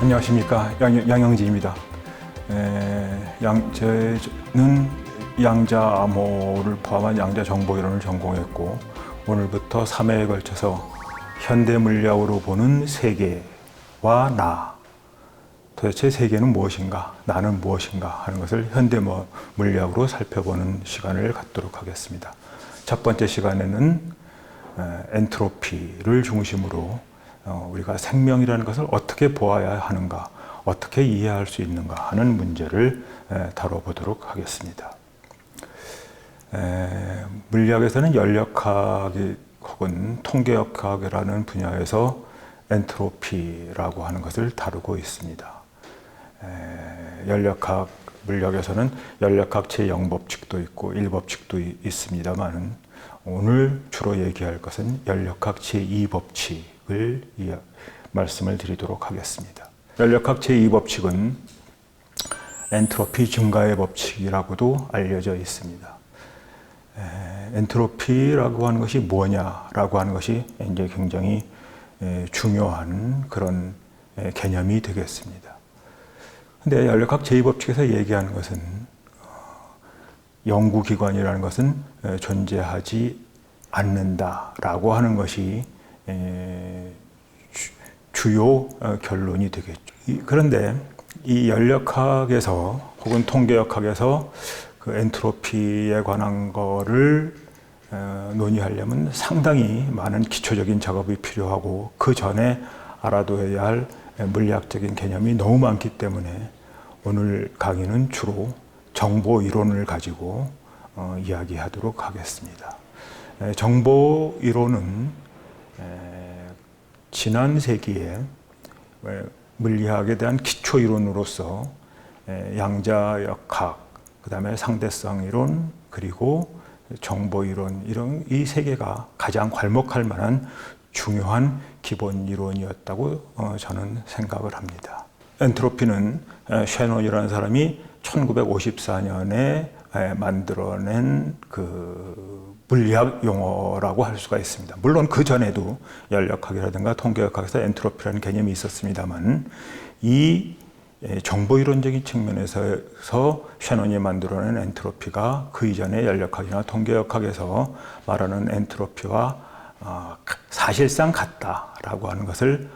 안녕하십니까. 양영지입니다. 저는 양자암호를 포함한 양자정보이론을 전공했고, 오늘부터 3회에 걸쳐서 현대물리학으로 보는 세계와 나, 도대체 세계는 무엇인가, 나는 무엇인가 하는 것을 현대물리학으로 살펴보는 시간을 갖도록 하겠습니다. 첫 번째 시간에는 엔트로피를 중심으로 우리가 생명이라는 것을 어떻게 보아야 하는가, 어떻게 이해할 수 있는가 하는 문제를 다뤄보도록 하겠습니다. 물리학에서는 연력학 혹은 통계역학이라는 분야에서 엔트로피라고 하는 것을 다루고 있습니다. 연력학, 물리학에서는 연력학 제0법칙도 있고 1법칙도 있습니다만, 오늘 주로 얘기할 것은 연력학 제2법칙을 말씀을 드리도록 하겠습니다. 연력학 제2법칙은 엔트로피 증가의 법칙이라고도 알려져 있습니다. 엔트로피라고 하는 것이 뭐냐라고 하는 것이 이제 굉장히 중요한 그런 개념이 되겠습니다. 근데 연력학 제2법칙에서 얘기하는 것은 연구기관이라는 것은 존재하지 않는다라고 하는 것이 주요 결론이 되겠죠. 그런데 이 연력학에서 혹은 통계역학에서 그 엔트로피에 관한 거를 논의하려면 상당히 많은 기초적인 작업이 필요하고, 그 전에 알아둬야 할 물리학적인 개념이 너무 많기 때문에 오늘 강의는 주로 정보 이론을 가지고 이야기하도록 하겠습니다. 정보 이론은 지난 세기에 물리학에 대한 기초 이론으로서 양자역학, 그 다음에 상대성 이론, 그리고 정보 이론, 이런 이 세 개가 가장 괄목할 만한 중요한 기본 이론이었다고 저는 생각을 합니다. 엔트로피는 셰논이라는 사람이 1954년에 만들어낸 그 물리학 용어라고 할 수가 있습니다. 물론 그 전에도 연력학이라든가 통계역학에서 엔트로피라는 개념이 있었습니다만, 이 정보이론적인 측면에서 셰논이 만들어낸 엔트로피가 그 이전의 연력학이나 통계역학에서 말하는 엔트로피와 사실상 같다라고 하는 것을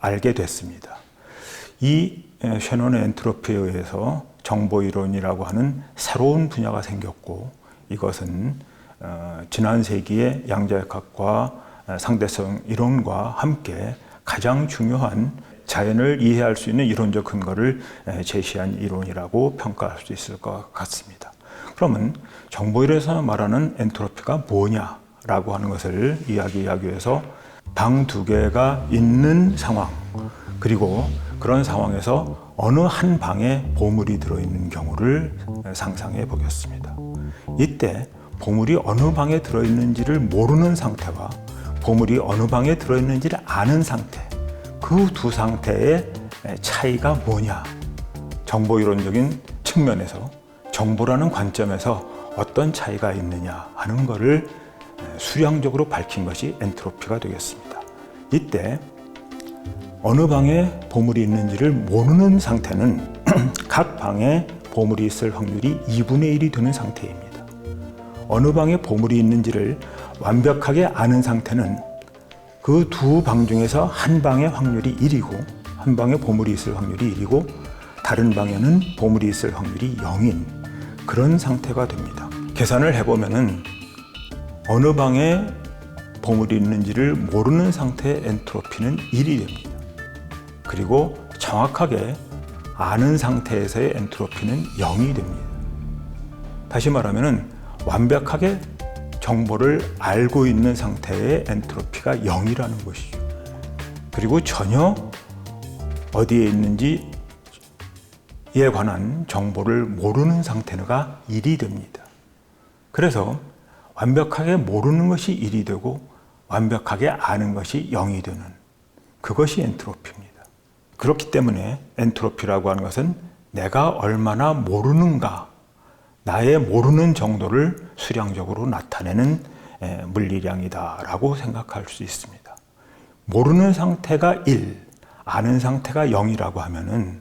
알게 됐습니다. 이 셰논의 엔트로피에 의해서 정보이론이라고 하는 새로운 분야가 생겼고, 이것은 지난 세기의 양자역학과 상대성 이론과 함께 가장 중요한 자연을 이해할 수 있는 이론적 근거를 제시한 이론이라고 평가할 수 있을 것 같습니다. 그러면 정보이론에서 말하는 엔트로피가 뭐냐라고 하는 것을 이야기하기 위해서 방 두 개가 있는 상황, 그리고 그런 상황에서 어느 한 방에 보물이 들어있는 경우를 상상해 보겠습니다. 이때 보물이 어느 방에 들어있는지를 모르는 상태와 보물이 어느 방에 들어있는지를 아는 상태, 그 두 상태의 차이가 뭐냐, 정보이론적인 측면에서 정보라는 관점에서 어떤 차이가 있느냐 하는 것을 수량적으로 밝힌 것이 엔트로피가 되겠습니다. 이때 어느 방에 보물이 있는지를 모르는 상태는 각 방에 보물이 있을 확률이 2분의 1이 되는 상태입니다. 어느 방에 보물이 있는지를 완벽하게 아는 상태는 그 두 방 중에서 한 방의 확률이 1이고, 한 방에 보물이 있을 확률이 1이고, 다른 방에는 보물이 있을 확률이 0인 그런 상태가 됩니다. 계산을 해보면은 어느 방에 보물이 있는지를 모르는 상태의 엔트로피는 1이 됩니다. 그리고 정확하게 아는 상태에서의 엔트로피는 0이 됩니다. 다시 말하면 완벽하게 정보를 알고 있는 상태의 엔트로피가 0이라는 것이죠. 그리고 전혀 어디에 있는지에 관한 정보를 모르는 상태가 1이 됩니다. 그래서 완벽하게 모르는 것이 1이 되고 완벽하게 아는 것이 0이 되는 그것이 엔트로피입니다. 그렇기 때문에 엔트로피라고 하는 것은 내가 얼마나 모르는가, 나의 모르는 정도를 수량적으로 나타내는 물리량이다라고 생각할 수 있습니다. 모르는 상태가 1, 아는 상태가 0이라고 하면은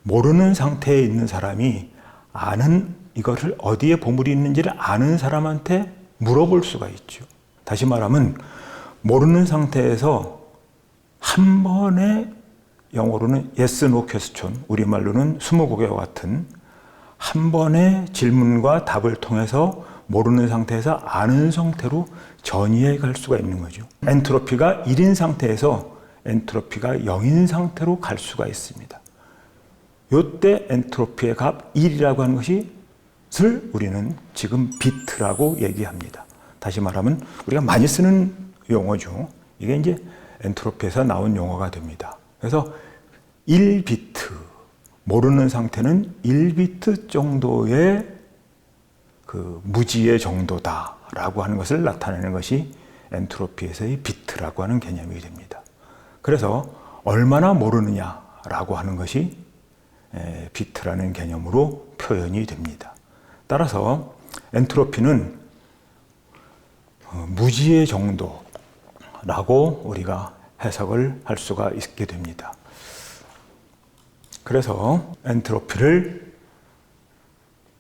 모르는 상태에 있는 사람이 아는 이것을 어디에 보물이 있는지를 아는 사람한테 물어볼 수가 있죠. 다시 말하면 모르는 상태에서 한 번에 영어로는 yes, no question, 우리말로는 스무고개와 같은 한 번의 질문과 답을 통해서 모르는 상태에서 아는 상태로 전이해 갈 수가 있는 거죠. 엔트로피가 1인 상태에서 엔트로피가 0인 상태로 갈 수가 있습니다. 이때 엔트로피의 값 1이라고 하는 것을 우리는 지금 비트라고 얘기합니다. 다시 말하면 우리가 많이 쓰는 용어죠. 이게 이제 엔트로피에서 나온 용어가 됩니다. 그래서 1비트, 모르는 상태는 1비트 정도의 그 무지의 정도다라고 하는 것을 나타내는 것이 엔트로피에서의 비트라고 하는 개념이 됩니다. 그래서 얼마나 모르느냐라고 하는 것이 비트라는 개념으로 표현이 됩니다. 따라서 엔트로피는 무지의 정도라고 우리가 해석을 할 수가 있게 됩니다. 그래서 엔트로피를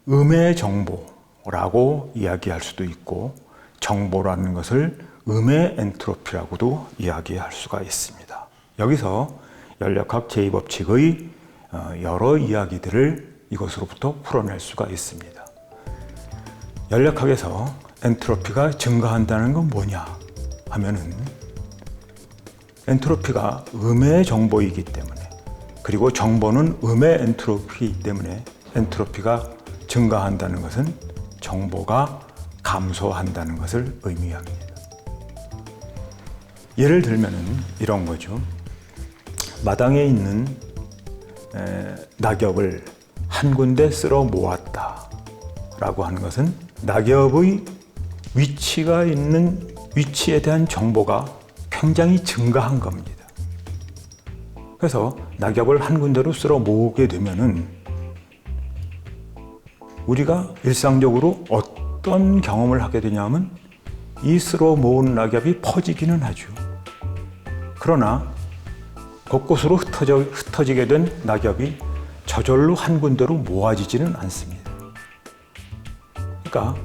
음의 정보라고 이야기할 수도 있고 정보라는 것을 음의 엔트로피라고도 이야기할 수가 있습니다. 여기서 연력학 제2법칙의 여러 이야기들을 이것으로부터 풀어낼 수가 있습니다. 연력학에서 엔트로피가 증가한다는 건 뭐냐 하면은 엔트로피가 음의 정보이기 때문에 그리고 정보는 음의 엔트로피이기 때문에 엔트로피가 증가한다는 것은 정보가 감소한다는 것을 의미합니다. 예를 들면은 이런 거죠. 마당에 있는 낙엽을 한 군데 쓸어 모았다 라고 하는 것은 낙엽의 위치가 있는 위치에 대한 정보가 굉장히 증가한 겁니다. 그래서 낙엽을 한 군데로 쓸어 모으게 되면은 우리가 일상적으로 어떤 경험을 하게 되냐면 이 쓸어 모은 낙엽이 퍼지기는 하죠. 그러나 곳곳으로 흩어지게 된 낙엽이 저절로 한 군데로 모아지지는 않습니다. 그러니까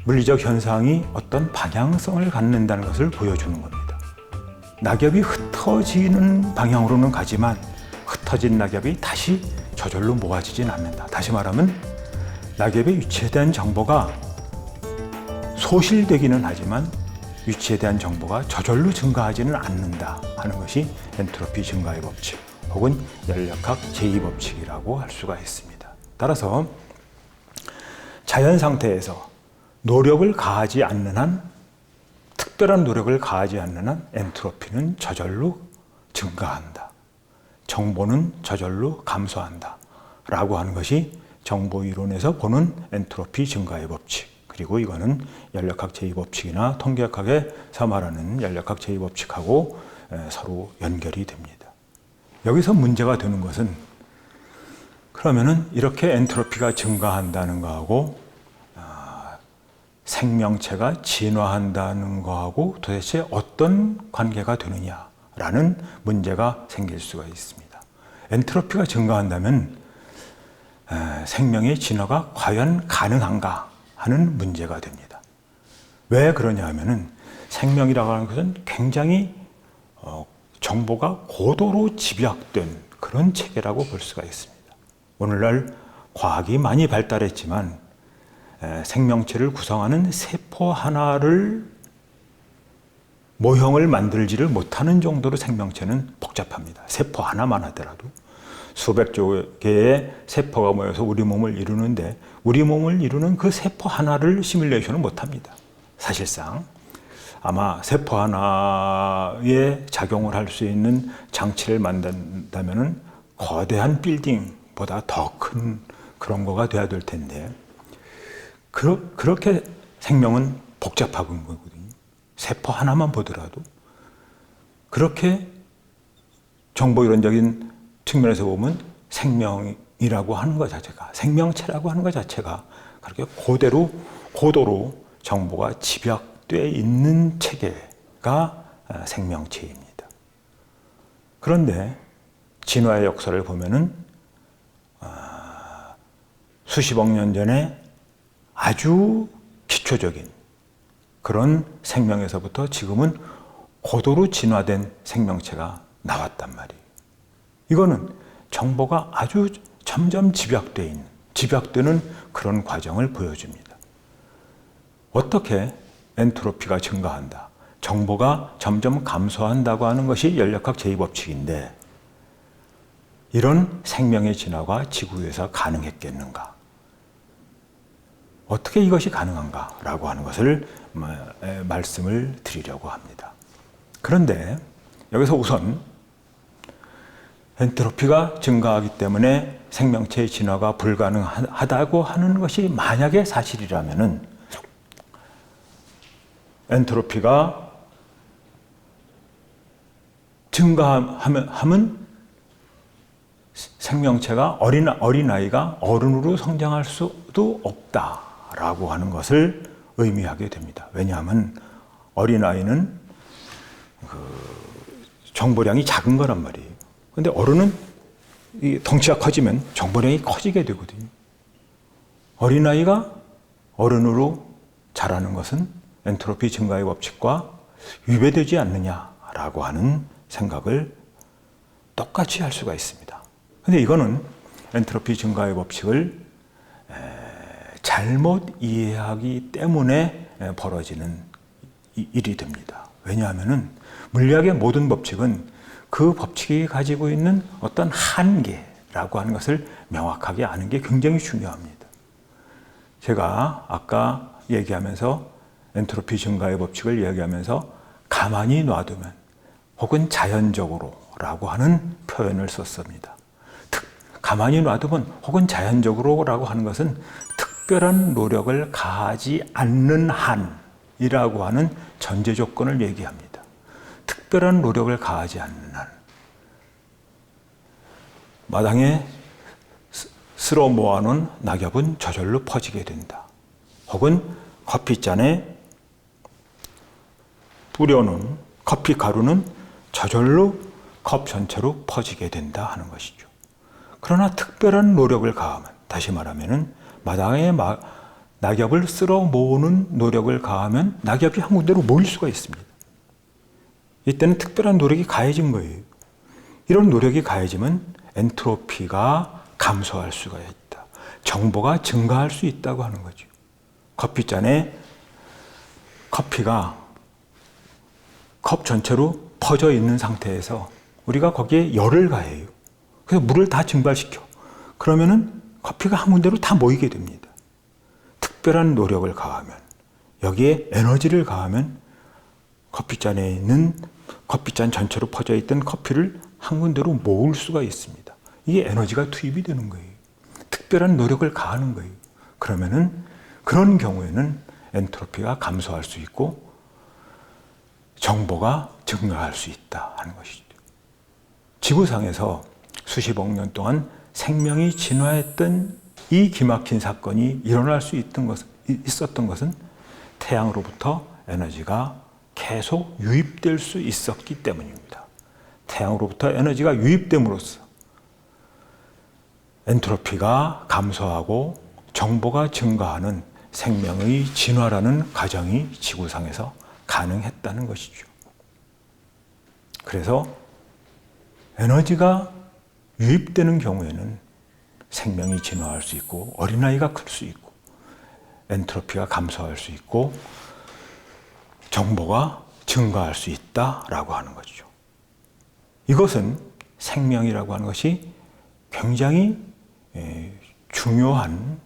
물리적 현상이 어떤 방향성을 갖는다는 것을 보여주는 겁니다. 낙엽이 흩어지는 방향으로는 가지만 흩어진 낙엽이 다시 저절로 모아지진 않는다. 다시 말하면 낙엽의 위치에 대한 정보가 소실되기는 하지만 위치에 대한 정보가 저절로 증가하지는 않는다 하는 것이 엔트로피 증가의 법칙 혹은 연력학 제2법칙이라고 할 수가 있습니다. 따라서 자연 상태에서 노력을 가하지 않는 한 특별한 노력을 가하지 않는 한 엔트로피는 저절로 증가한다. 정보는 저절로 감소한다. 라고 하는 것이 정보이론에서 보는 엔트로피 증가의 법칙. 그리고 이거는 연력학 제2법칙이나 통계학에서 말하는 연력학 제2법칙하고 서로 연결이 됩니다. 여기서 문제가 되는 것은 그러면은 이렇게 엔트로피가 증가한다는 거하고 생명체가 진화한다는 거하고 도대체 어떤 관계가 되느냐라는 문제가 생길 수가 있습니다. 엔트로피가 증가한다면 생명의 진화가 과연 가능한가 하는 문제가 됩니다. 왜 그러냐 하면은 생명이라고 하는 것은 굉장히 정보가 고도로 집약된 그런 체계라고 볼 수가 있습니다. 오늘날 과학이 많이 발달했지만 생명체를 구성하는 세포 하나를 모형을 만들지를 못하는 정도로 생명체는 복잡합니다. 세포 하나만 하더라도 수백 개의 세포가 모여서 우리 몸을 이루는데 우리 몸을 이루는 그 세포 하나를 시뮬레이션을 못합니다. 사실상 아마 세포 하나에 작용을 할 수 있는 장치를 만든다면 거대한 빌딩보다 더 큰 그런 거가 돼야 될 텐데 그렇게 생명은 복잡한 거거든요. 세포 하나만 보더라도 그렇게 정보이론적인 측면에서 보면 생명이라고 하는 것 자체가 생명체라고 하는 것 자체가 그렇게 고도로 정보가 집약되어 있는 체계가 생명체입니다. 그런데 진화의 역사를 보면은 수십억 년 전에 아주 기초적인 그런 생명에서부터 지금은 고도로 진화된 생명체가 나왔단 말이에요. 이거는 정보가 아주 점점 집약되는 그런 과정을 보여줍니다. 어떻게 엔트로피가 증가한다, 정보가 점점 감소한다고 하는 것이 연력학 제2법칙인데 이런 생명의 진화가 지구에서 가능했겠는가? 어떻게 이것이 가능한가라고 하는 것을 말씀을 드리려고 합니다. 그런데 여기서 우선 엔트로피가 증가하기 때문에 생명체의 진화가 불가능하다고 하는 것이 만약에 사실이라면은 엔트로피가 증가하면 생명체가 어린아이가 어른으로 성장할 수도 없다라고 하는 것을 의미하게 됩니다. 왜냐하면 어린아이는 정보량이 작은 거란 말이에요. 근데 어른은 이 덩치가 커지면 정보량이 커지게 되거든요. 어린아이가 어른으로 자라는 것은 엔트로피 증가의 법칙과 위배되지 않느냐라고 하는 생각을 똑같이 할 수가 있습니다. 근데 이거는 엔트로피 증가의 법칙을 잘못 이해하기 때문에 벌어지는 일이 됩니다. 왜냐하면은 물리학의 모든 법칙은 그 법칙이 가지고 있는 어떤 한계라고 하는 것을 명확하게 아는 게 굉장히 중요합니다. 제가 아까 얘기하면서 엔트로피 증가의 법칙을 얘기하면서 가만히 놔두면 혹은 자연적으로라고 하는 표현을 썼습니다. 가만히 놔두면 혹은 자연적으로라고 하는 것은 특별한 노력을 가하지 않는 한이라고 하는 전제 조건을 얘기합니다. 특별한 노력을 가하지 않는 한. 마당에 쓸어 모아놓은 낙엽은 저절로 퍼지게 된다. 혹은 커피잔에 뿌려놓은 커피 가루는 저절로 컵 전체로 퍼지게 된다 하는 것이죠. 그러나 특별한 노력을 가하면, 다시 말하면은 마당에 낙엽을 쓸어 모으는 노력을 가하면 낙엽이 한 군데로 모일 수가 있습니다. 이때는 특별한 노력이 가해진 거예요. 이런 노력이 가해지면 엔트로피가 감소할 수가 있다. 정보가 증가할 수 있다고 하는 거죠. 커피잔에 커피가 컵 전체로 퍼져 있는 상태에서 우리가 거기에 열을 가해요. 그래서 물을 다 증발시켜. 그러면은 커피가 한 군데로 다 모이게 됩니다. 특별한 노력을 가하면, 여기에 에너지를 가하면 커피잔에 있는 커피잔 전체로 퍼져 있던 커피를 한 군데로 모을 수가 있습니다. 이게 에너지가 투입이 되는 거예요. 특별한 노력을 가하는 거예요. 그러면은 그런 경우에는 엔트로피가 감소할 수 있고 정보가 증가할 수 있다 하는 것이죠. 지구상에서 수십억 년 동안 생명이 진화했던 이 기막힌 사건이 일어날 수 있었던 것은 태양으로부터 에너지가 계속 유입될 수 있었기 때문입니다. 태양으로부터 에너지가 유입됨으로써 엔트로피가 감소하고 정보가 증가하는 생명의 진화라는 과정이 지구상에서 가능했다는 것이죠. 그래서 에너지가 유입되는 경우에는 생명이 진화할 수 있고 어린아이가 클 수 있고 엔트로피가 감소할 수 있고 정보가 증가할 수 있다라고 하는 거죠. 이것은 생명이라고 하는 것이 굉장히 중요한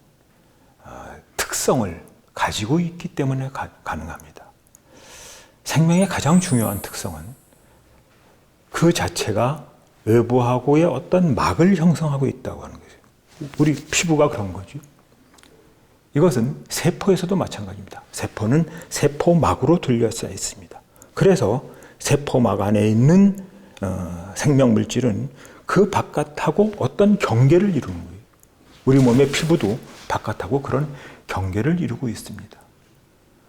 특성을 가지고 있기 때문에 가능합니다. 생명의 가장 중요한 특성은 그 자체가 외부하고의 어떤 막을 형성하고 있다고 하는 거죠. 우리 피부가 그런 거죠. 이것은 세포에서도 마찬가지입니다. 세포는 세포막으로 둘러싸여 있습니다. 그래서 세포막 안에 있는 생명물질은 그 바깥하고 어떤 경계를 이루는 거예요. 우리 몸의 피부도 바깥하고 그런 경계를 이루고 있습니다.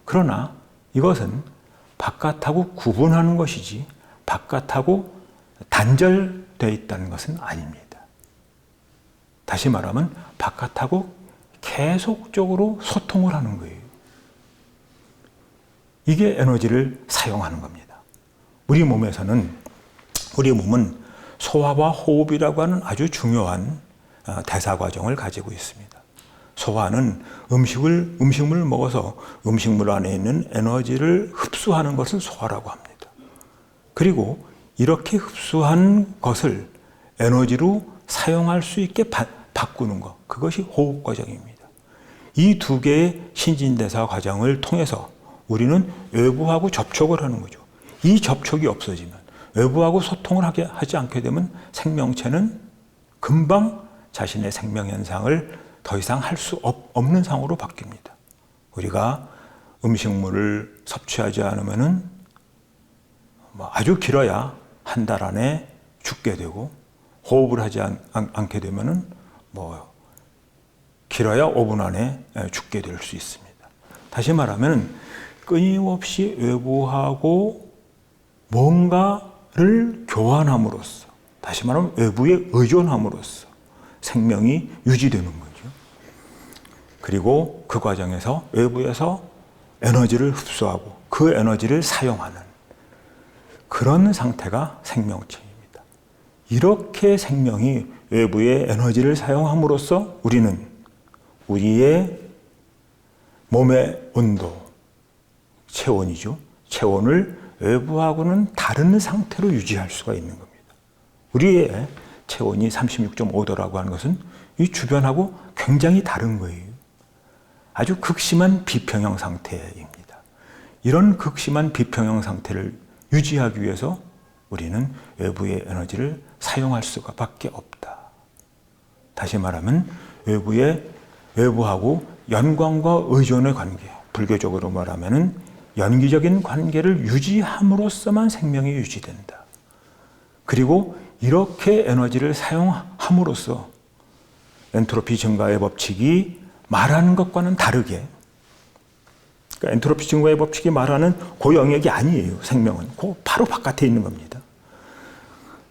그러나 이것은 바깥하고 구분하는 것이지 바깥하고 단절되어 있다는 것은 아닙니다. 다시 말하면 바깥하고 계속적으로 소통을 하는 거예요. 이게 에너지를 사용하는 겁니다. 우리 몸은 소화와 호흡이라고 하는 아주 중요한 대사 과정을 가지고 있습니다. 소화는 음식물을 먹어서 음식물 안에 있는 에너지를 흡수하는 것을 소화라고 합니다. 그리고 이렇게 흡수한 것을 에너지로 사용할 수 있게 바꾸는 것, 그것이 호흡 과정입니다. 이 두 개의 신진대사 과정을 통해서 우리는 외부하고 접촉을 하는 거죠. 이 접촉이 없어지면, 외부하고 소통을 하지 않게 되면 생명체는 금방 자신의 생명 현상을 더 이상 할 수 없는 상황으로 바뀝니다. 우리가 음식물을 섭취하지 않으면은 아주 길어야 한 달 안에 죽게 되고, 호흡을 하지 않게 되면은 길어야 5분 안에 죽게 될 수 있습니다. 다시 말하면 끊임없이 외부하고 뭔가를 교환함으로써, 다시 말하면 외부에 의존함으로써 생명이 유지되는 거죠. 그리고 그 과정에서 외부에서 에너지를 흡수하고 그 에너지를 사용하는 그런 상태가 생명체입니다. 이렇게 생명이 외부의 에너지를 사용함으로써 우리는 우리의 몸의 온도, 체온이죠. 체온을 외부하고는 다른 상태로 유지할 수가 있는 겁니다. 우리의 체온이 36.5도라고 하는 것은 이 주변하고 굉장히 다른 거예요. 아주 극심한 비평형 상태입니다. 이런 극심한 비평형 상태를 유지하기 위해서 우리는 외부의 에너지를 사용할 수밖에 없다. 다시 말하면 외부하고 연관과 의존의 관계, 불교적으로 말하면 연기적인 관계를 유지함으로써만 생명이 유지된다. 그리고 이렇게 에너지를 사용함으로써 엔트로피 증가의 법칙이 말하는 것과는 다르게, 그러니까 엔트로피 증가의 법칙이 말하는 그 영역이 아니에요. 생명은 그 바로 바깥에 있는 겁니다.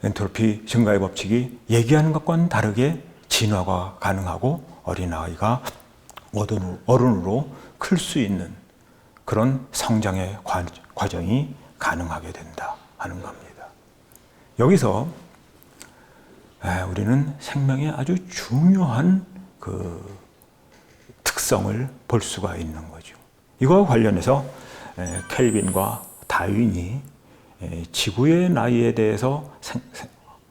엔트로피 증가의 법칙이 얘기하는 것과는 다르게 진화가 가능하고 어린아이가 어른으로 클 수 있는 그런 성장의 과정이 가능하게 된다 하는 겁니다. 여기서 우리는 생명의 아주 중요한 그 특성을 볼 수가 있는 거죠. 이거와 관련해서 켈빈과 다윈이 지구의 나이에 대해서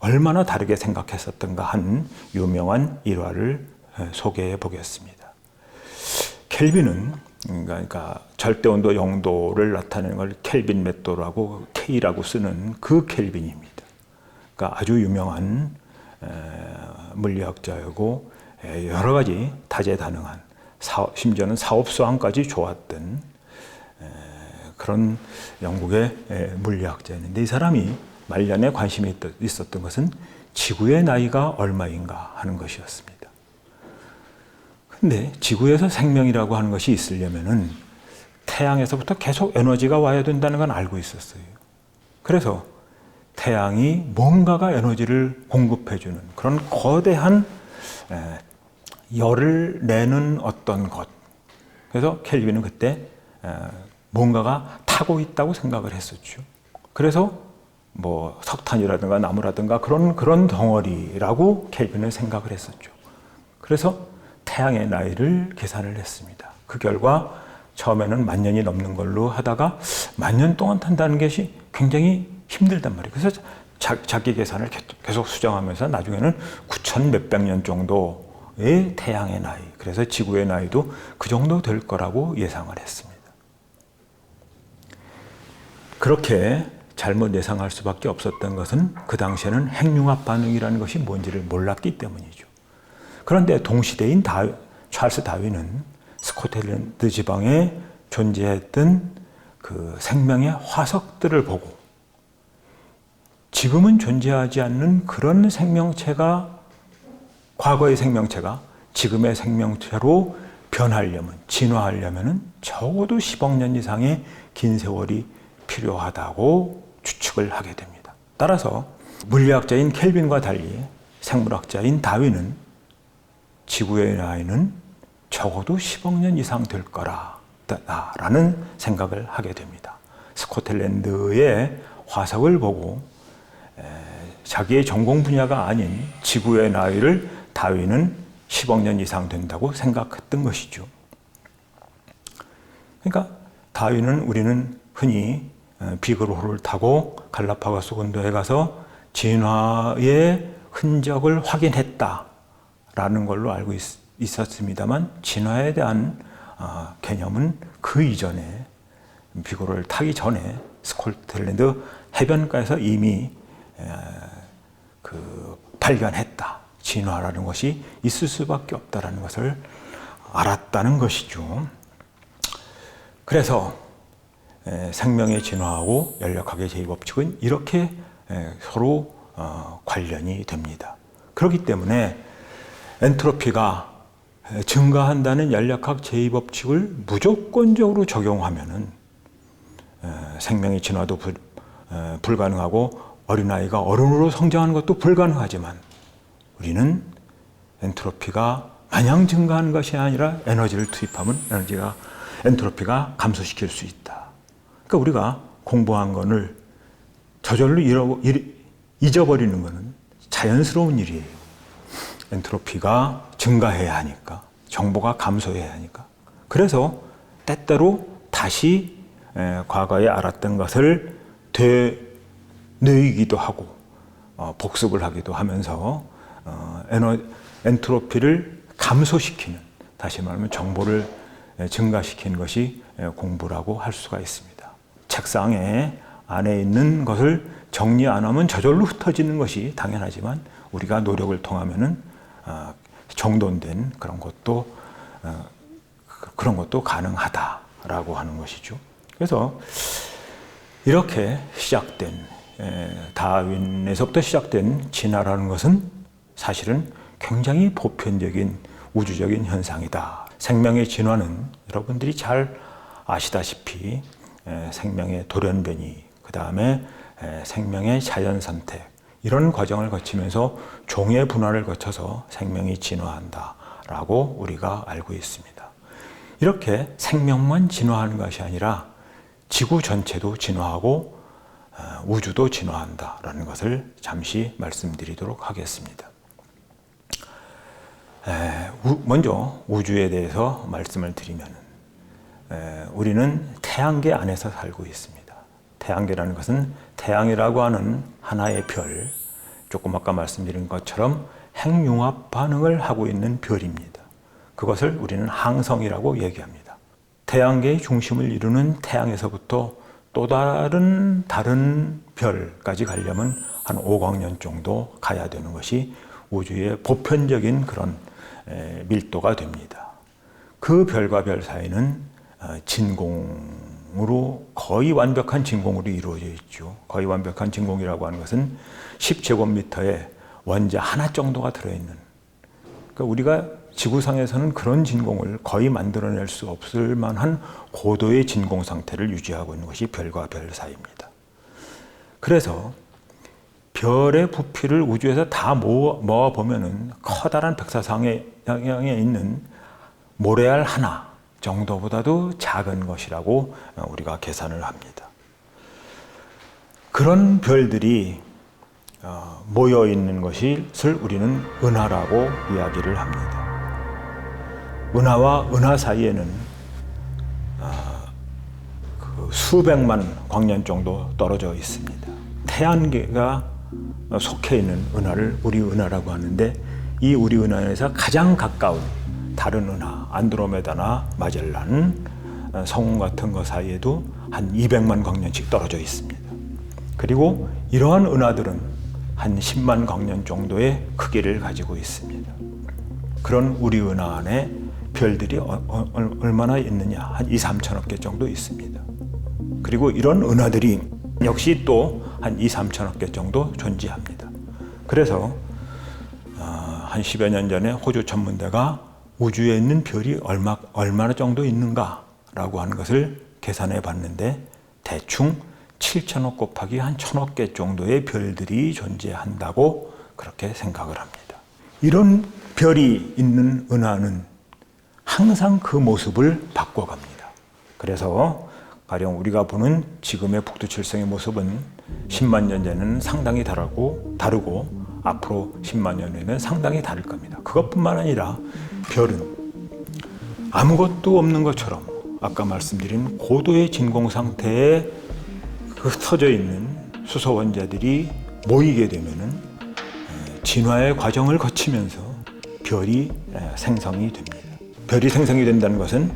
얼마나 다르게 생각했었던가 한 유명한 일화를 소개해 보겠습니다. 켈빈은 그러니까 절대온도 0도를 나타내는 걸 켈빈 몇도라고 K라고 쓰는 그 켈빈입니다. 그러니까 아주 유명한 물리학자이고 여러 가지 다재다능한 심지어는 사업수완까지 좋았던 그런 영국의 물리학자였는데, 이 사람이 말년에 관심이 있었던 것은 지구의 나이가 얼마인가 하는 것이었습니다. 근데 지구에서 생명이라고 하는 것이 있으려면은 태양에서부터 계속 에너지가 와야 된다는 건 알고 있었어요. 그래서 태양이 뭔가가 에너지를 공급해주는 그런 거대한 열을 내는 어떤 것. 그래서 켈빈은 그때 뭔가가 타고 있다고 생각을 했었죠. 그래서 석탄이라든가 나무라든가 그런 덩어리라고 켈빈은 생각을 했었죠. 그래서 태양의 나이를 계산을 했습니다. 그 결과 처음에는 10,000년이 넘는 걸로 하다가 10,000년 동안 탄다는 것이 굉장히 힘들단 말이에요. 그래서 자기 계산을 계속 수정하면서 나중에는 9,000 몇백 년 정도의 태양의 나이, 그래서 지구의 나이도 그 정도 될 거라고 예상을 했습니다. 그렇게 잘못 예상할 수밖에 없었던 것은 그 당시에는 핵융합 반응이라는 것이 뭔지를 몰랐기 때문이죠. 그런데 동시대인 찰스 다윈은 스코틀랜드 지방에 존재했던 그 생명의 화석들을 보고 지금은 존재하지 않는 그런 생명체가, 과거의 생명체가 지금의 생명체로 변하려면, 진화하려면 적어도 10억 년 이상의 긴 세월이 필요하다고 추측을 하게 됩니다. 따라서 물리학자인 켈빈과 달리 생물학자인 다윈은 지구의 나이는 적어도 10억 년 이상 될 거라는 생각을 하게 됩니다. 스코틀랜드의 화석을 보고 자기의 전공 분야가 아닌 지구의 나이를 다윈은 10억 년 이상 된다고 생각했던 것이죠. 그러니까 다윈은 우리는 흔히 비그로호를 타고 갈라파고스 군도에 가서 진화의 흔적을 확인했다라는 걸로 알고 있었습니다만 진화에 대한 개념은 그 이전에 비그로를 타기 전에 스코틀랜드 해변가에서 이미 발견했다. 진화라는 것이 있을 수밖에 없다라는 것을 알았다는 것이죠. 그래서 생명의 진화하고 연력학의 제2법칙은 이렇게 서로 관련이 됩니다. 그렇기 때문에 엔트로피가 증가한다는 연력학 제2법칙을 무조건적으로 적용하면은 생명의 진화도 불가능하고 어린아이가 어른으로 성장하는 것도 불가능하지만 우리는 엔트로피가 마냥 증가하는 것이 아니라 에너지를 투입하면 엔트로피가 감소시킬 수 있다. 그러니까 우리가 공부한 것을 저절로 잊어버리는 것은 자연스러운 일이에요. 엔트로피가 증가해야 하니까, 정보가 감소해야 하니까. 그래서 때때로 다시 과거에 알았던 것을 되뇌이기도 하고 복습을 하기도 하면서 엔트로피를 감소시키는, 다시 말하면 정보를 증가시키는 것이 공부라고 할 수가 있습니다. 책상에 안에 있는 것을 정리 안 하면 저절로 흩어지는 것이 당연하지만 우리가 노력을 통하면은 정돈된 그런 것도 가능하다라고 하는 것이죠. 그래서 이렇게 시작된 다윈에서부터 시작된 진화라는 것은 사실은 굉장히 보편적인 우주적인 현상이다. 생명의 진화는 여러분들이 잘 아시다시피 생명의 돌연변이, 그 다음에 생명의 자연선택, 이런 과정을 거치면서 종의 분화를 거쳐서 생명이 진화한다라고 우리가 알고 있습니다. 이렇게 생명만 진화하는 것이 아니라 지구 전체도 진화하고 우주도 진화한다라는 것을 잠시 말씀드리도록 하겠습니다. 먼저 우주에 대해서 말씀을 드리면 우리는 태양계 안에서 살고 있습니다. 태양계라는 것은 태양이라고 하는 하나의 별, 조금 아까 말씀드린 것처럼 핵융합 반응을 하고 있는 별입니다. 그것을 우리는 항성이라고 얘기합니다. 태양계의 중심을 이루는 태양에서부터 또 다른 별까지 가려면 한 5억 년 정도 가야 되는 것이 우주의 보편적인 그런 밀도가 됩니다. 그 별과 별 사이는 진공으로, 거의 완벽한 진공으로 이루어져 있죠. 거의 완벽한 진공이라고 하는 것은 10제곱미터에 원자 하나 정도가 들어있는, 그러니까 우리가 지구상에서는 그런 진공을 거의 만들어낼 수 없을 만한 고도의 진공 상태를 유지하고 있는 것이 별과 별 사이입니다. 그래서 별의 부피를 우주에서 다 모아보면은 커다란 백사장에 있는 모래알 하나 정도보다도 작은 것이라고 우리가 계산을 합니다. 그런 별들이 모여 있는 것을 우리는 은하라고 이야기를 합니다. 은하와 은하 사이에는 수백만 광년 정도 떨어져 있습니다. 태양계가 속해 있는 은하를 우리 은하라고 하는데, 이 우리 은하에서 가장 가까운 다른 은하, 안드로메다나 마젤란, 성운 같은 것 사이에도 한 200만 광년씩 떨어져 있습니다. 그리고 이러한 은하들은 한 10만 광년 정도의 크기를 가지고 있습니다. 그런 우리 은하 안에 별들이 얼마나 있느냐? 한 2-3천억 개 정도 있습니다. 그리고 이런 은하들이 역시 또 한 2-3천억 개 정도 존재합니다. 그래서 한 10여 년 전에 호주 천문대가 우주에 있는 별이 얼마나 정도 있는가라고 하는 것을 계산해 봤는데 대충 7천억 곱하기 한 1,000억 개 정도의 별들이 존재한다고 그렇게 생각을 합니다. 이런 별이 있는 은하는 항상 그 모습을 바꿔갑니다. 그래서 가령 우리가 보는 지금의 북두칠성의 모습은 10만 년 전에는 상당히 다르고 앞으로 10만 년 후에는 상당히 다를 겁니다. 그것뿐만 아니라 별은 아무것도 없는 것처럼 아까 말씀드린 고도의 진공 상태에 흩어져 있는 수소 원자들이 모이게 되면은 진화의 과정을 거치면서 별이 생성이 됩니다. 별이 생성이 된다는 것은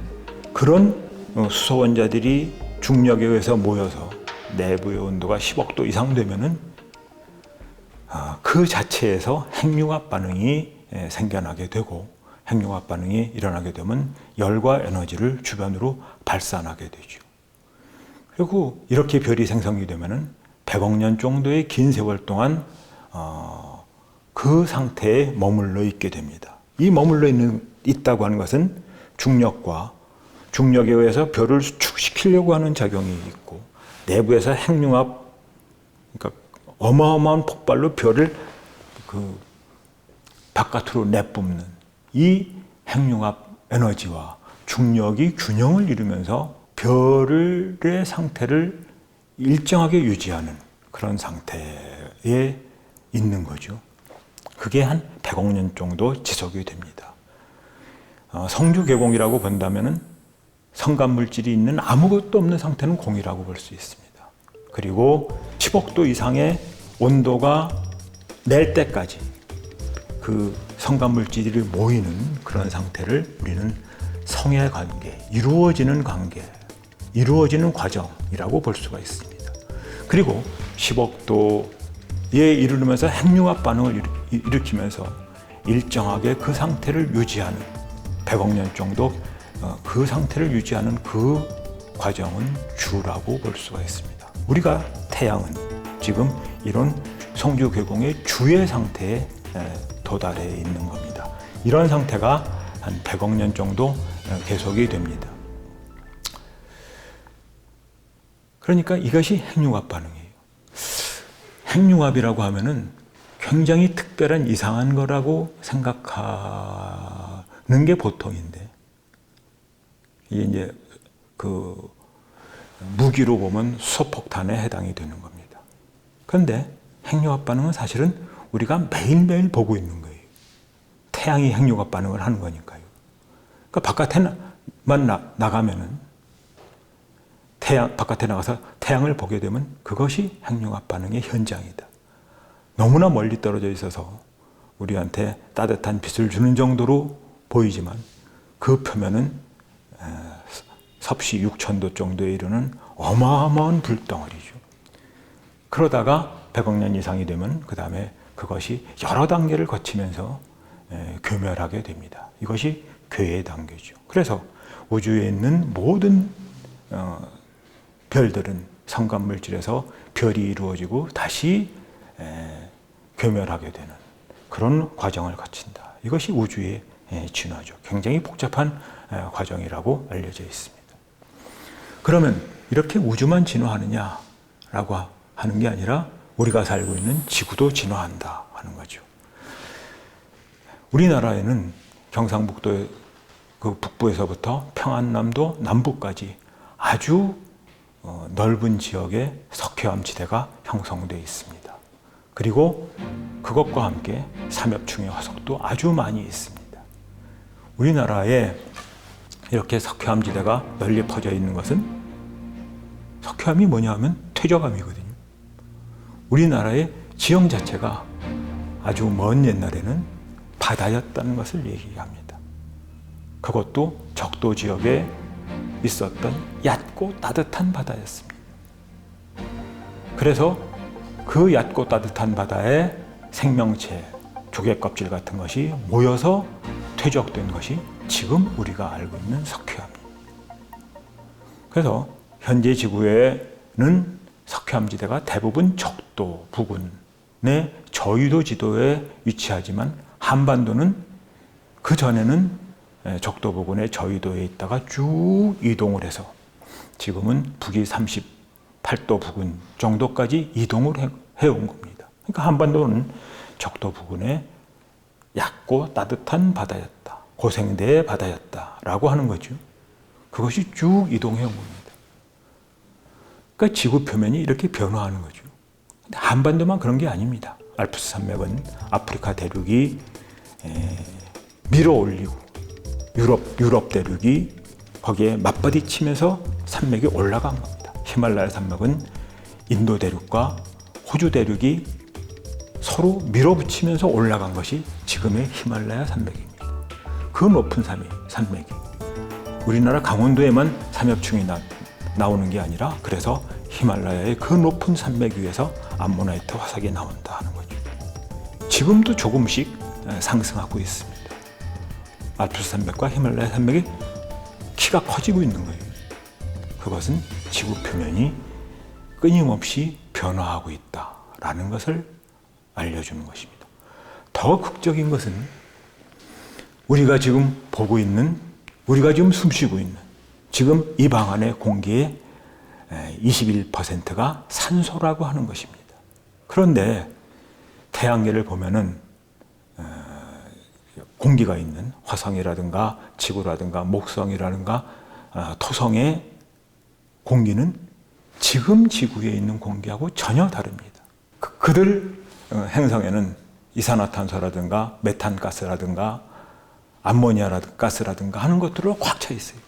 그런 수소 원자들이 중력에 의해서 모여서 내부의 온도가 10억 도 이상 되면은 그 자체에서 핵융합 반응이 생겨나게 되고, 핵융합 반응이 일어나게 되면 열과 에너지를 주변으로 발산하게 되죠. 그리고 이렇게 별이 생성이 되면은 100억 년 정도의 긴 세월 동안 그 상태에 머물러 있게 됩니다. 이 머물러 있다고 하는 것은 중력에 의해서 별을 수축시키려고 하는 작용이 있고, 내부에서 핵융합, 그러니까 어마어마한 폭발로 별을 바깥으로 내뿜는 이 핵융합 에너지와 중력이 균형을 이루면서 별의 상태를 일정하게 유지하는 그런 상태에 있는 거죠. 그게 한 100억 년 정도 지속이 됩니다. 성주계공이라고 본다면은 성간 물질이 있는 아무것도 없는 상태는 공이라고 볼 수 있습니다. 그리고 10억 도 이상의 온도가 낼 때까지 그 성간 물질이 모이는 그런 상태를 우리는 성의 관계, 이루어지는 과정이라고 볼 수가 있습니다. 그리고 10억 도에 이르면서 핵융합 반응을 일으키면서 일정하게 그 상태를 유지하는 100억 년 정도 그 상태를 유지하는 그 과정은 주라고 볼 수가 있습니다. 우리가 태양은 지금 이런 성주계공의 주의 상태에 도달해 있는 겁니다. 이런 상태가 한 100억 년 정도 계속이 됩니다. 그러니까 이것이 핵융합 반응이에요. 핵융합이라고 하면은 굉장히 특별한 이상한 거라고 생각하는 게 보통인데, 이게 이제 무기로 보면 수소폭탄에 해당이 되는 겁니다. 그런데 핵융합 반응은 사실은 우리가 매일매일 보고 있는 거예요. 태양이 핵융합 반응을 하는 거니까요. 그러니까 바깥에만 나가면은 바깥에 나가서 태양을 보게 되면 그것이 핵융합 반응의 현장이다. 너무나 멀리 떨어져 있어서 우리한테 따뜻한 빛을 주는 정도로 보이지만 그 표면은 섭씨 6,000도 정도에 이르는 어마어마한 불덩어리죠. 그러다가 100억 년 이상이 되면 그 다음에 그것이 여러 단계를 거치면서 괴멸하게 됩니다. 이것이 괴의 단계죠. 그래서 우주에 있는 모든 별들은 성간물질에서 별이 이루어지고 다시 괴멸하게 되는 그런 과정을 거친다. 이것이 우주의 진화죠. 굉장히 복잡한 과정이라고 알려져 있습니다. 그러면 이렇게 우주만 진화하느냐라고 하는 게 아니라 우리가 살고 있는 지구도 진화한다 하는 거죠. 우리나라에는 경상북도의 그 북부에서부터 평안남도 남부까지 아주 넓은 지역에 석회암지대가 형성되어 있습니다. 그리고 그것과 함께 삼엽충의 화석도 아주 많이 있습니다. 우리나라에 이렇게 석회암지대가 널리 퍼져 있는 것은, 석회암이 뭐냐 하면 퇴적암이거든요. 우리나라의 지형 자체가 아주 먼 옛날에는 바다였다는 것을 얘기합니다. 그것도 적도 지역에 있었던 얕고 따뜻한 바다였습니다. 그래서 그 얕고 따뜻한 바다에 생명체, 조개 껍질 같은 것이 모여서 퇴적된 것이 지금 우리가 알고 있는 석회암입니다. 그래서 현재 지구에는 석회암지대가 대부분 적도 부근의 저위도 지도에 위치하지만 한반도는 그 전에는 적도 부근의 저위도에 있다가 쭉 이동을 해서 지금은 북위 팔도 부근 정도까지 이동을 해온 겁니다. 그러니까 한반도는 적도 부근에 얕고 따뜻한 바다였다. 고생대의 바다였다라고 하는 거죠. 그것이 쭉 이동해온 겁니다. 그러니까 지구 표면이 이렇게 변화하는 거죠. 근데 한반도만 그런 게 아닙니다. 알프스 산맥은 아프리카 대륙이 밀어올리고 유럽 대륙이 거기에 맞부딪히면서 산맥이 올라간 겁니다. 히말라야 산맥은 인도 대륙과 호주 대륙이 서로 밀어붙이면서 올라간 것이 지금의 히말라야 산맥입니다. 그 높은 산맥이 우리나라 강원도에만 삼엽충이 나오는 게 아니라 그래서 히말라야의 그 높은 산맥 위에서 암모나이트 화석이 나온다 하는 거죠. 지금도 조금씩 상승하고 있습니다. 알프스 산맥과 히말라야 산맥이 키가 커지고 있는 거예요. 그것은 지구 표면이 끊임없이 변화하고 있다라는 것을 알려주는 것입니다. 더 극적인 것은 우리가 지금 보고 있는, 우리가 지금 숨쉬고 있는 지금 이 방 안의 공기의 21%가 산소라고 하는 것입니다. 그런데 태양계를 보면은 공기가 있는 화성이라든가 지구라든가 목성이라든가 토성의 공기는 지금 지구에 있는 공기하고 전혀 다릅니다. 그들 행성에는 이산화탄소라든가 메탄가스라든가 암모니아 가스라든가 하는 것들로 꽉 차 있어요.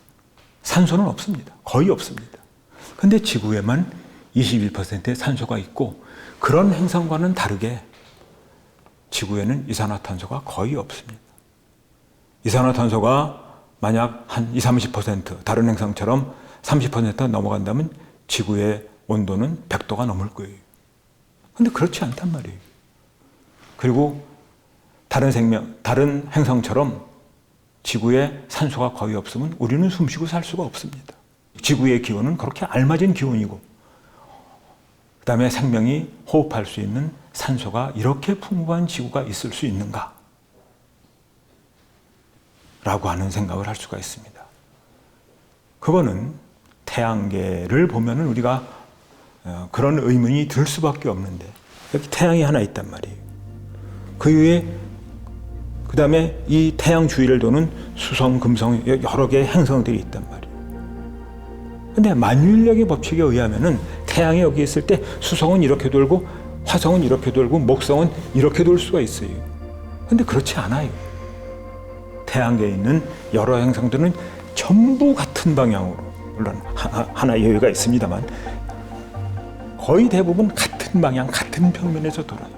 산소는 없습니다. 거의 없습니다. 근데 지구에만 21%의 산소가 있고 그런 행성과는 다르게 지구에는 이산화탄소가 거의 없습니다. 이산화탄소가 만약 한 20-30% 다른 행성처럼 30% 넘어간다면 지구의 온도는 100도가 넘을 거예요. 근데 그렇지 않단 말이에요. 그리고 다른 행성처럼 지구에 산소가 거의 없으면 우리는 숨쉬고 살 수가 없습니다. 지구의 기온은 그렇게 알맞은 기온이고 그 다음에 생명이 호흡할 수 있는 산소가 이렇게 풍부한 지구가 있을 수 있는가? 라고 하는 생각을 할 수가 있습니다. 그거는 태양계를 보면은 우리가 그런 의문이 들 수밖에 없는데 여기 태양이 하나 있단 말이에요. 그 위에 그 다음에 이 태양 주위를 도는 수성, 금성 여러 개의 행성들이 있단 말이에요. 근데 만유인력의 법칙에 의하면은 태양이 여기 있을 때 수성은 이렇게 돌고 화성은 이렇게 돌고 목성은 이렇게 돌 수가 있어요. 근데 그렇지 않아요. 태양계에 있는 여러 행성들은 전부 같은 방향으로, 물론 하나 예외가 있습니다만 거의 대부분 같은 방향, 같은 평면에서 돌아요.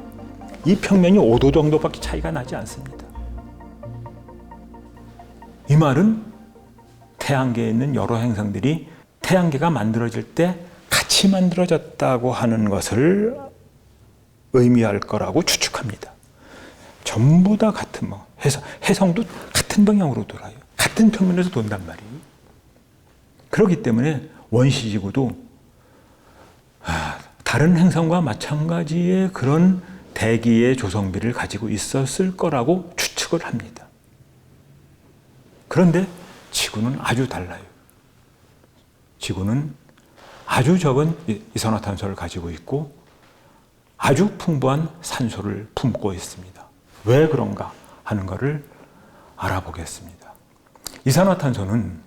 이 평면이 5도 정도밖에 차이가 나지 않습니다. 이 말은 태양계에 있는 여러 행성들이 태양계가 만들어질 때 같이 만들어졌다고 하는 것을 의미할 거라고 추측합니다. 전부 다 같은 해성도 같은 방향으로 돌아요. 같은 평면에서 돈단 말이에요. 그렇기 때문에 원시지구도 다른 행성과 마찬가지의 그런 대기의 조성비를 가지고 있었을 거라고 추측을 합니다. 그런데 지구는 아주 달라요. 지구는 아주 적은 이산화탄소를 가지고 있고 아주 풍부한 산소를 품고 있습니다. 왜 그런가 하는 것을 알아보겠습니다. 이산화탄소는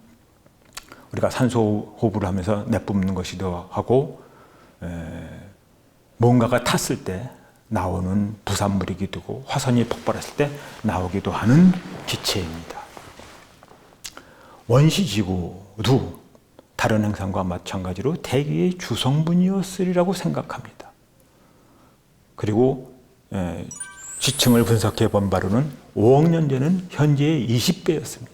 우리가 산소 호흡을 하면서 내뿜는 것이기도 하고 뭔가가 탔을 때 나오는 부산물이기도 하고 화산이 폭발했을 때 나오기도 하는 기체입니다. 원시지구도 다른 행성과 마찬가지로 대기의 주성분이었으리라고 생각합니다. 그리고 지층을 분석해 본 바로는 5억 년 전은 현재의 20배였습니다.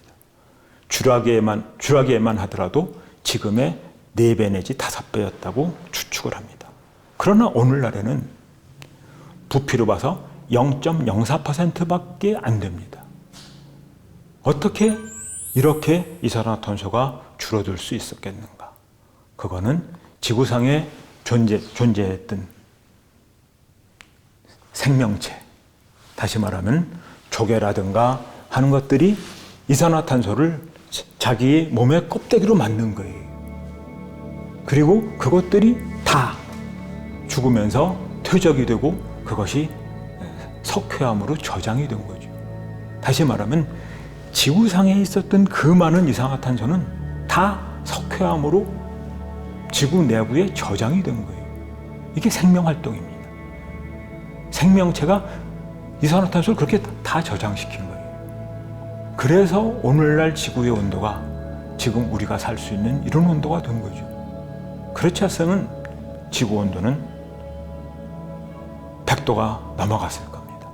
주라기에만 하더라도 지금의 4배 내지 5배였다고 추측을 합니다. 그러나 오늘날에는 부피로 봐서 0.04%밖에 안 됩니다. 어떻게 이렇게 이산화탄소가 줄어들 수 있었겠는가? 그거는 지구상에 존재했던 생명체, 다시 말하면 조개라든가 하는 것들이 이산화탄소를 자기의 몸의 껍데기로 만든 거예요. 그리고 그것들이 다 죽으면서 퇴적이 되고 그것이 석회암으로 저장이 된 거죠. 다시 말하면 지구상에 있었던 그 많은 이산화탄소는 다 석회암으로 지구 내부에 저장이 된 거예요. 이게 생명활동입니다. 생명체가 이산화탄소를 그렇게 다 저장시킨 거예요. 그래서 오늘날 지구의 온도가 지금 우리가 살 수 있는 이런 온도가 된 거죠. 그렇지 않으면 지구 온도는 100도가 넘어갔을 겁니다.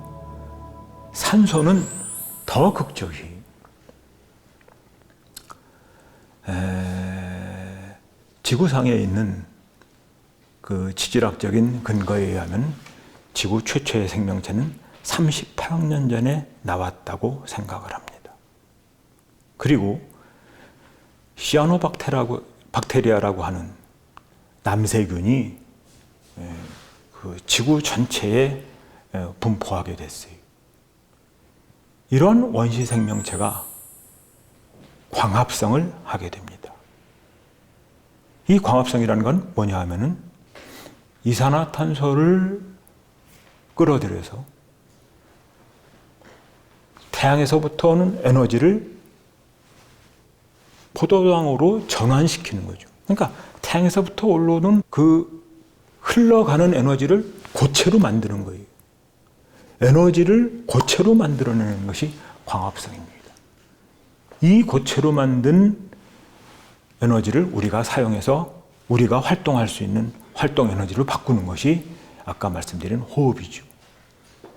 산소는 더 극적이 지구상에 있는 그 지질학적인 근거에 의하면 지구 최초의 생명체는 38억 년 전에 나왔다고 생각을 합니다. 그리고 시아노박테리아라고 하는 남세균이 그 지구 전체에 분포하게 됐어요. 이런 원시 생명체가 광합성을 하게 됩니다. 이 광합성이라는 건 뭐냐 하면은 이산화탄소를 끌어들여서 태양에서부터 오는 에너지를 포도당으로 전환시키는 거죠. 그러니까 태양에서부터 올라오는 그 흘러가는 에너지를 고체로 만드는 거예요. 에너지를 고체로 만들어내는 것이 광합성입니다. 이 고체로 만든 에너지를 우리가 사용해서 우리가 활동할 수 있는 활동 에너지로 바꾸는 것이 아까 말씀드린 호흡이죠.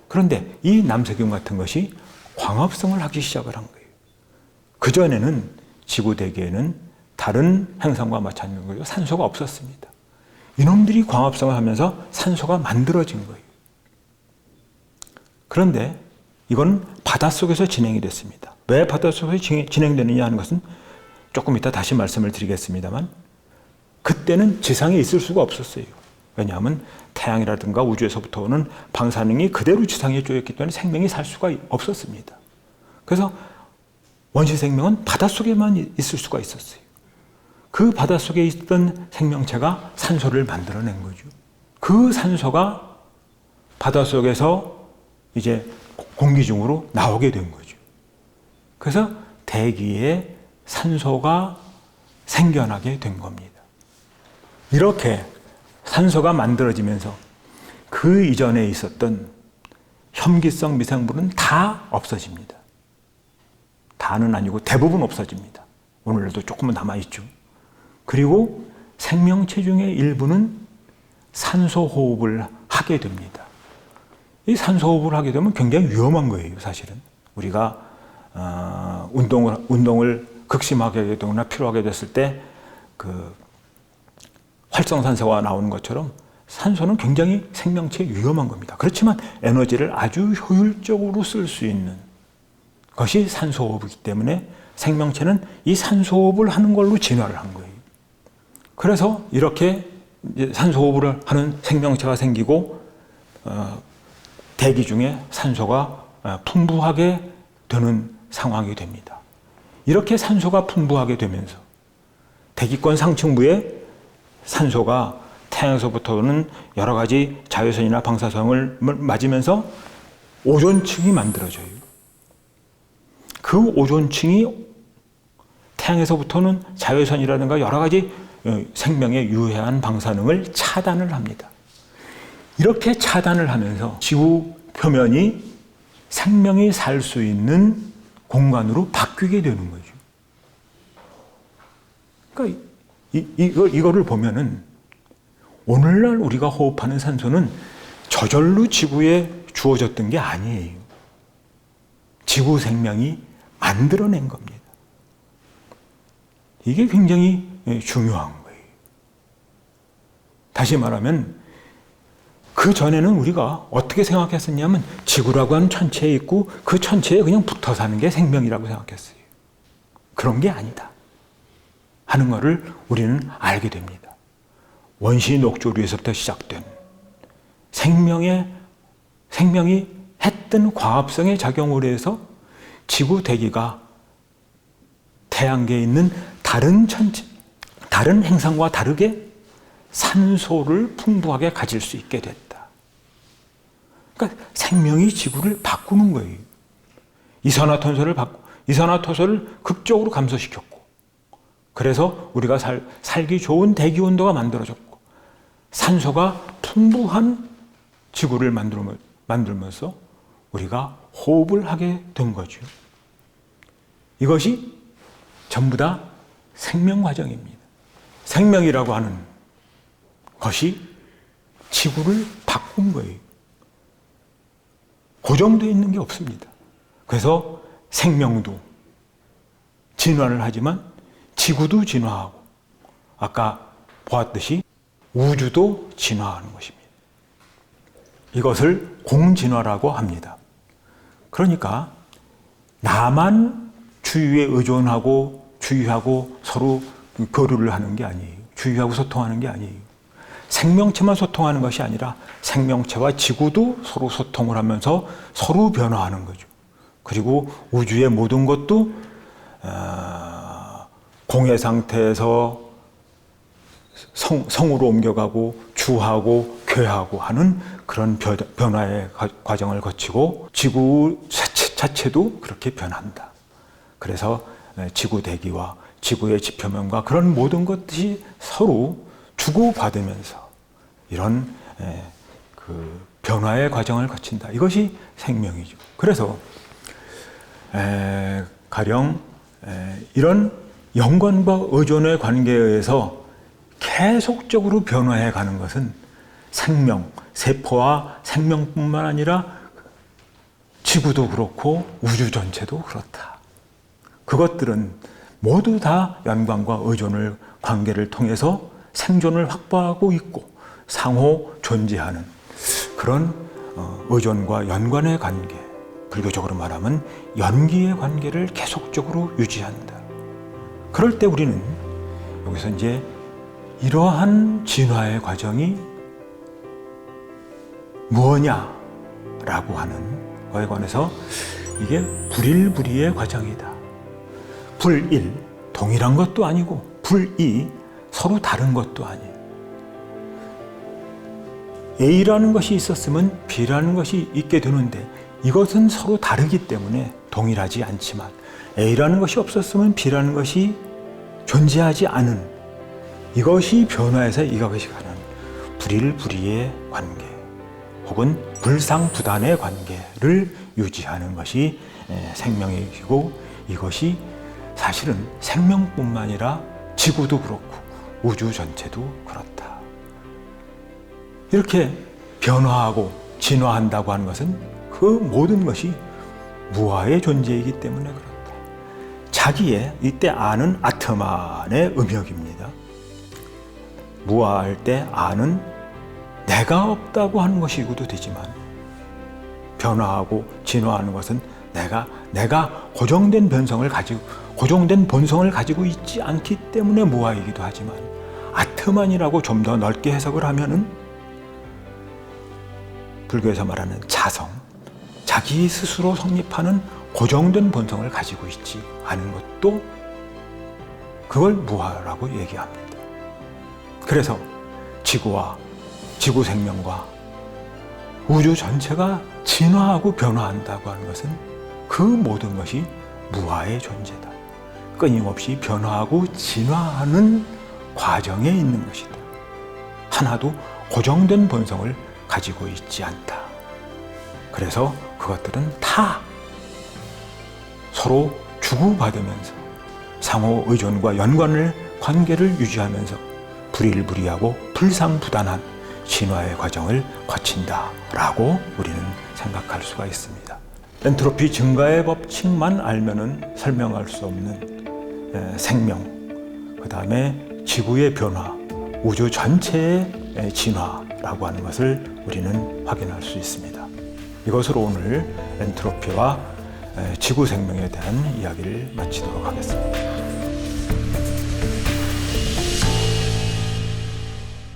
그런데 이 남세균 같은 것이 광합성을 하기 시작을 한 거예요. 그전에는 지구 대기에는 다른 행성과 마찬가지로 산소가 없었습니다. 이놈들이 광합성을 하면서 산소가 만들어진 거예요. 그런데 이건 바닷속에서 진행이 됐습니다. 왜 바닷속에서 진행되느냐 하는 것은 조금 이따 다시 말씀을 드리겠습니다만 그때는 지상에 있을 수가 없었어요. 왜냐하면 태양이라든가 우주에서부터 오는 방사능이 그대로 지상에 쪼였기 때문에 생명이 살 수가 없었습니다. 그래서 원시 생명은 바닷속에만 있을 수가 있었어요. 그 바닷속에 있던 생명체가 산소를 만들어낸 거죠. 그 산소가 바닷속에서 이제 공기 중으로 나오게 된 거죠. 그래서 대기에 산소가 생겨나게 된 겁니다. 이렇게 산소가 만들어지면서 그 이전에 있었던 혐기성 미생물은 다 없어집니다. 다는 아니고 대부분 없어집니다. 오늘도 조금은 남아있죠. 그리고 생명체 중에 일부는 산소 호흡을 하게 됩니다. 이 산소 호흡을 하게 되면 굉장히 위험한 거예요, 사실은. 우리가 운동을 극심하게 되거나 피로하게 됐을 때 그 활성산소가 나오는 것처럼 산소는 굉장히 생명체에 위험한 겁니다. 그렇지만 에너지를 아주 효율적으로 쓸 수 있는 것이 산소호흡이기 때문에 생명체는 이 산소호흡을 하는 걸로 진화를 한 거예요. 그래서 이렇게 산소호흡을 하는 생명체가 생기고 대기 중에 산소가 풍부하게 되는 상황이 됩니다. 이렇게 산소가 풍부하게 되면서 대기권 상층부에 산소가 태양에서부터 오는 여러 가지 자외선이나 방사선을 맞으면서 오존층이 만들어져요. 그 오존층이 태양에서부터는 자외선이라든가 여러 가지 생명에 유해한 방사능을 차단을 합니다. 이렇게 차단을 하면서 지구 표면이 생명이 살 수 있는 공간으로 바뀌게 되는 거죠. 그러니까 이거를 보면은 오늘날 우리가 호흡하는 산소는 저절로 지구에 주어졌던 게 아니에요. 지구 생명이 만들어낸 겁니다. 이게 굉장히 중요한 거예요. 다시 말하면 그 전에는 우리가 어떻게 생각했었냐면 지구라고 하는 천체에 있고 그 천체에 그냥 붙어 사는 게 생명이라고 생각했어요. 그런 게 아니다 하는 것을 우리는 알게 됩니다. 원시 녹조류에서부터 시작된 생명이 했던 과합성의 작용으로 해서 지구 대기가 태양계에 있는 다른 행성과 다르게 산소를 풍부하게 가질 수 있게 됐다. 그러니까 생명이 지구를 바꾸는 거예요. 이산화탄소를 극적으로 감소시켰고, 그래서 우리가 살기 좋은 대기 온도가 만들어졌고, 산소가 풍부한 지구를 만들면서 우리가 호흡을 하게 된 거죠. 이것이 전부 다 생명 과정입니다. 생명이라고 하는 것이 지구를 바꾼 거예요. 고정되어 있는 게 없습니다. 그래서 생명도 진화를 하지만 지구도 진화하고, 아까 보았듯이 우주도 진화하는 것입니다. 이것을 공진화라고 합니다. 그러니까 나만 주위에 의존하고 주위하고 서로 교류를 하는 게 아니에요. 주위하고 소통하는 게 아니에요. 생명체만 소통하는 것이 아니라 생명체와 지구도 서로 소통을 하면서 서로 변화하는 거죠. 그리고 우주의 모든 것도 공해 상태에서 성으로 옮겨가고 주하고 괴하고 하는 그런 변화의 과정을 거치고 지구 자체도 그렇게 변한다. 그래서 지구 대기와 지구의 지표면과 그런 모든 것들이 서로 주고받으면서 이런 그 변화의 과정을 거친다. 이것이 생명이죠. 그래서 가령 이런 연관과 의존의 관계에 의해서 계속적으로 변화해 가는 것은 생명, 세포와 생명뿐만 아니라 지구도 그렇고 우주 전체도 그렇다. 그것들은 모두 다 연관과 의존을 관계를 통해서 생존을 확보하고 있고 상호 존재하는 그런 의존과 연관의 관계, 불교적으로 말하면 연기의 관계를 계속적으로 유지한다. 그럴 때 우리는 여기서 이제 이러한 진화의 과정이 무엇냐라고 하는 거에 관해서 이게 불일불이의 과정이다. 불일, 동일한 것도 아니고 불이, 서로 다른 것도 아니에요. A라는 것이 있었으면 B라는 것이 있게 되는데 이것은 서로 다르기 때문에 동일하지 않지만 A라는 것이 없었으면 B라는 것이 존재하지 않은, 이것이 변화해서 이것이 가는 불일불이의 관계 혹은 불상부단의 관계를 유지하는 것이 생명이고, 이것이 사실은 생명뿐만 아니라 지구도 그렇고 우주 전체도 그렇다. 이렇게 변화하고 진화한다고 하는 것은 그 모든 것이 무아의 존재이기 때문에 그렇다. 자기의 이때 아는 아트만의 음역입니다. 무아할 때 아는 내가 없다고 하는 것이고도 되지만, 변화하고 진화하는 것은 내가 고정된 본성을 가지고 있지 않기 때문에 무아이기도 하지만, 아트만이라고 좀 더 넓게 해석을 하면은 불교에서 말하는 자성, 자기 스스로 성립하는 고정된 본성을 가지고 있지 않은 것도 그걸 무아라고 얘기합니다. 그래서 지구와 지구 생명과 우주 전체가 진화하고 변화한다고 하는 것은 그 모든 것이 무아의 존재다. 끊임없이 변화하고 진화하는 과정에 있는 것이다. 하나도 고정된 본성을 가지고 있지 않다. 그래서 그것들은 다 서로 주고받으면서 상호 의존과 연관을 관계를 유지하면서 불일불이하고 불상부단한 진화의 과정을 거친다라고 우리는 생각할 수가 있습니다. 엔트로피 증가의 법칙만 알면은 설명할 수 없는 생명, 그 다음에 지구의 변화, 우주 전체의 진화라고 하는 것을 우리는 확인할 수 있습니다. 이것으로 오늘 엔트로피와 지구 생명에 대한 이야기를 마치도록 하겠습니다.